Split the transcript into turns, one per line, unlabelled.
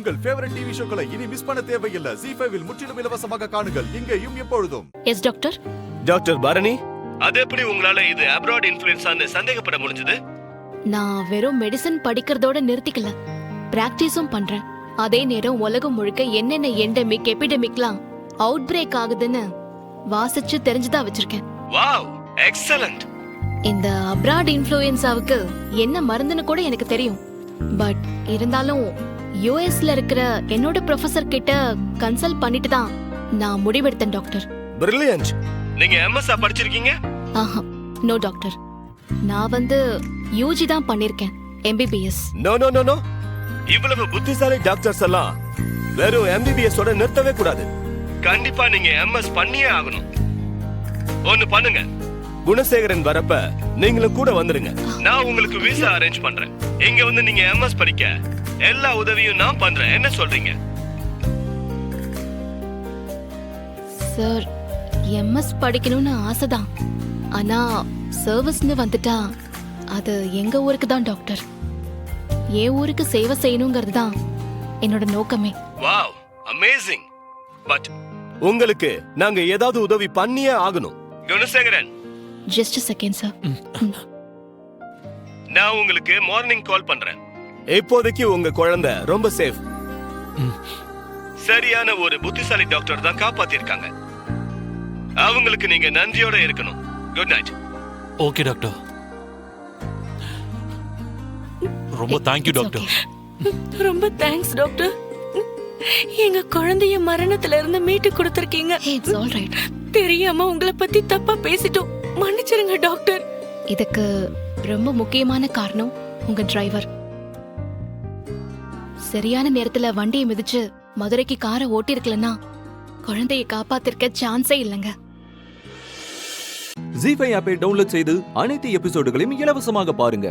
உங்கள் favourite TV ஷோக்களை இனி miss பண்ண தேவையில்லை. ZEE5 இல் முற்றிலும் இலவசமாக காணுங்கள். இங்கேயும் எப்பொழுதும்.
Yes doctor.
டாக்டர் பரணி, அது எப்படி உங்களால இது அப்ராட் இன்ஃப்ளூயன்ஸான்னு சந்தேகப்பட முடிஞ்சது?
நான் வெறும் மெடிசன் படிக்கிறதோட நிறுத்திக்கல, பிராக்டிஸும் பண்றேன். அதே நேரம் உலகம் முழுக்க என்னென்ன எண்டமிக் எபிடமிக்லாம் அவுட் பிரேக் ஆகுதுன்னு வாசிச்சு தெரிஞ்சுதான் வச்சிருக்கேன்.
Wow, excellent.
இந்த அப்ராட் இன்ஃப்ளூயன்ஸாவுக்கு என்ன மருந்துன்னு கூட எனக்கு தெரியும். பட் இருந்தாலும் யுஎஸ்ல இருக்கிற என்னோட ப்ரொஃபசர் கிட்ட கன்சல்ட் பண்ணிட்டு தான் நான் முடிவெடுத்தேன் டாக்டர்.
பிரில்லியன்ட். நீங்க எம்எஸ்ஆ படிச்சிருக்கீங்க?
ஆஹா, நோ டாக்டர். நான் யூஜி தான் பண்ணிருக்கேன், MBBS.
No no no no. இவ்வளவு புத்திசாலி டாக்டர்ஸ் எல்லாம் வெறும் MBBS ஓட நிறுத்தவே கூடாது. கண்டிப்பா நீங்க MS பண்ணியே ஆகணும். ஒன்னு பண்ணுங்க, குணசேகரன் வரப்ப நீங்களும் கூட வந்துருங்க. நான் உங்களுக்கு விசா அரேஞ்ச் பண்றேன். இங்க வந்து நீங்க MS படிக்க எல்லா உதவியும் நான் பண்றேன். என்ன சொல்றீங்க?
சார், MS படிக்கணும்னு ஆசைதான். ஆனா சர்வீஸ்னு வந்துட்டா அது எங்க ஊருக்கு தான் டாக்டர். என் ஊருக்கு சேவை செய்யணுங்கிறது தான் என்னோட நோக்கமே.
Wow, amazing. பட் உங்களுக்கு நாங்க ஏதாவது உதவி பண்ணியே ஆகணும். Gunasekaran,
just a second sir.
நான் உங்களுக்கு மார்னிங் கால் பண்றேன். இப்போதைக்கு உங்க குழந்தை ரொம்ப சேஃப். சரியான ஒரு புத்திசாலி டாக்டர் தான் காப்பாத்திருக்காங்க. அவங்களுக்கு நீங்க நன்றியோட இருக்கணும். Good night.
Okay doctor. ரொம்ப தேங்க்யூ டாக்டர்.
ரொம்ப தேங்க்ஸ் டாக்டர். எங்க குழந்தைய மரணத்துல இருந்து மீட்டு கொடுத்திருக்கீங்க.
It's all right.
தெரியாம உங்களை பத்தி தப்பா பேசிட்டோம், மன்னிச்சிருங்க டாக்டர்.
இதுக்கு ரொம்ப முக்கியமான காரணம் உங்க டிரைவர். சரியான நேரத்துல வண்டியை மிதிச்சு மதுரைக்கு காரை ஓட்டி இருக்கலன்னா குழந்தையை காப்பாத்திருக்க சான்ஸே இல்லைங்க.
ZEE5 ஆப்பை டவுன்லோட் செய்து அனைத்து எபிசோடுகளையும் இலவசமாக பாருங்க.